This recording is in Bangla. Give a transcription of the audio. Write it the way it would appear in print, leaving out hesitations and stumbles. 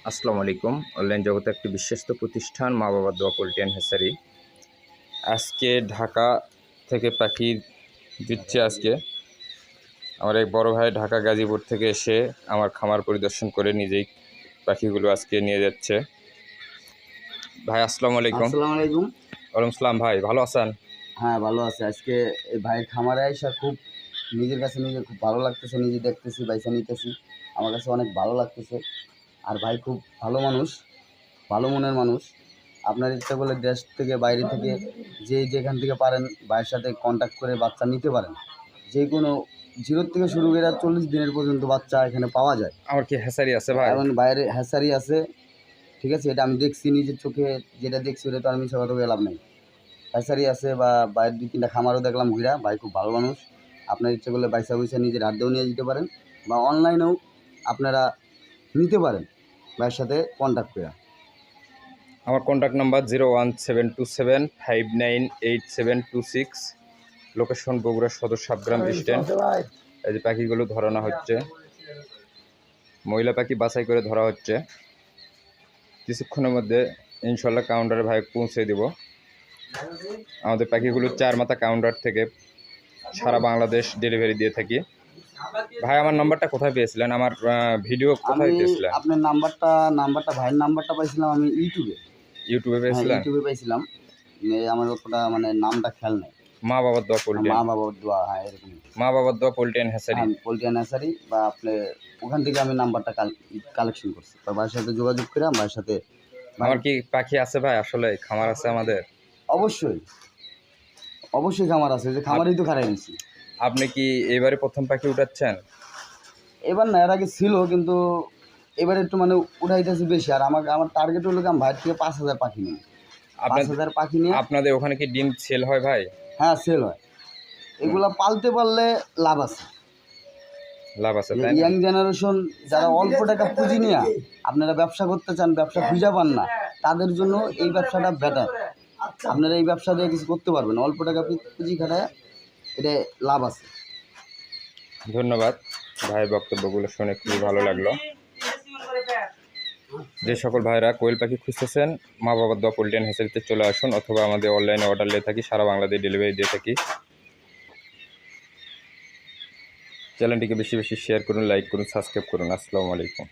আসসালামু আলাইকুম। অনলাইন জগতে একটি বিশ্বস্ত প্রতিষ্ঠান মা বাবার দোয়া পোল্ট্রি অ্যান্ড হ্যাচারি। আজকে ঢাকা থেকে পাখি দিচ্ছে। আজকে আমার এক বড় ভাই ঢাকা গাজীপুর থেকে এসে আমার খামার পরিদর্শন করে নিজেই পাখিগুলো আজকে নিয়ে যাচ্ছে। ভাই আসসালামু আলাইকুম। আসসালামু আলাইকুম। ওয়ালাইকুম সালাম। ভাই ভালো আছেন? হ্যাঁ, ভালো আছে। আজকে এই ভাইয়ের খামারে আইসা খুব নিজের কাছে খুব ভালো লাগতেছে। নিজে দেখতেছি, বাইসা নিতেছি। আমার কাছে অনেক ভালো লাগতেছে। আর ভাই খুব ভালো মানুষ, ভালো মনের মানুষ। আপনার ইচ্ছা করলে দেশ থেকে বাইরে থেকে যেখান থেকে পারেন ভাইয়ের সাথে কন্ট্যাক্ট করে বাচ্চা নিতে পারেন। যে কোনো 0 থেকে শুরু করে 40 দিনের পর্যন্ত বাচ্চা এখানে পাওয়া যায়। আমার কি হ্যাচারি আছে ভাই? এখন বাইরে হ্যাচারি আছে, ঠিক আছে? এটা আমি দেখছি নিজের চোখে, যেটা দেখছি ওটা তো আমি মিছা কথা বলে লাভ নাই। হ্যাচারি আছে বা বাইরের 2-3টা খামারও দেখলাম ঘুরা। ভাই খুব ভালো মানুষ। আপনার ইচ্ছে করলে বাইসা বুইসা নিজের হাত দিয়েও নিয়ে যেতে পারেন বা অনলাইনেও আপনারা নিতে পারেন ভাইয়ের সাথে কন্ট্যাক্ট করে। আমার কন্ট্যাক্ট নাম্বার 01727598726। লোকেশন বগুড়া সদর সাবগ্রাম স্ট্যান্ড। এই যে পাখিগুলো ধরানো হচ্ছে, মহিলা পাখি বাছাই করে ধরা হচ্ছে। কিছুক্ষণের মধ্যে ইনশাল্লাহ কাউন্টারে ভাই পৌঁছে দিব। আমাদের পাখিগুলো 4 মাথা কাউন্টার থেকে সারা বাংলাদেশ ডেলিভারি দিয়ে থাকি। ভাই আমার নাম্বারটা কোথায় পেয়েছিলেন? আমার ভিডিও কোথায় পেয়েছিলেন? আপনার নাম্বারটা ভাইয়ের নাম্বারটা পাইছিলাম আমি ইউটিউবে। ইউটিউবে হ্যাঁ, পেয়েছিলেন? ইউটিউবে পাইছিলাম। আমার অতটা নামটা খেয়াল নেই। মা বাবার দোয়া পোল্ট্রি, মা বাবার দোয়া, হ্যাঁ এরকমই। মা বাবার দোয়া poultry and hatchery. Poultry nursery বা আপনি ওখান থেকে আমি নাম্বারটা কালেকশন করছি। তো ভাইয়ের সাথে যোগাযোগ করে ভাইয়ের সাথে। আমার কি পাখি আছে ভাই? আসলে খামার আছে আমাদের। অবশ্যই অবশ্যই খামার আছে, যে খামারই তো খারাই দিচ্ছি। আপনি কি এবারে প্রথম পাখি উঠাচ্ছেন? এবার না, এর আগে ছিল, কিন্তু এবার একটু উঠাইতেছি বেশি। আর আমার টার্গেট হলো আমি ভাইয়ের থেকে 5,000 পাখি নিই। 5,000 পাখি নিয়ে। আপনাদের ওখানে কি ডিম সেল হয় ভাই? হ্যাঁ, সেল হয়। এগুলা পালতে পারলে লাভ আছে। লাভ আছে তাই না? ইয়াং জেনারেশন যারা অল্প টাকা পুঁজি নিয়ে আপনারা ব্যবসা করতে চান, ব্যবসা খুঁজে পান না, তাদের জন্য এই ব্যবসাটা বেটার। আপনারা এই ব্যবসা দিয়ে কিছু করতে পারবেন, অল্প টাকা পুঁজি খাটায়, এটা লাভ আছে। ধন্যবাদ ভাইয়ের বক্তব্যগুলো শুনে খুবই ভালো লাগলো। যে সকল ভাইরা কোয়েল পাখি খুঁজতেছেন, মা বাবার দোয়া পোল্ট্রি অ্যান্ড হ্যাচারিতে চলে আসুন, অথবা আমাদের অনলাইনে অর্ডার নিয়ে থাকি, সারা বাংলাদেশ ডেলিভারি দিয়ে থাকি। চ্যানেলটিকে বেশি বেশি শেয়ার করুন, লাইক করুন, সাবস্ক্রাইব করুন। আসসালামু আলাইকুম।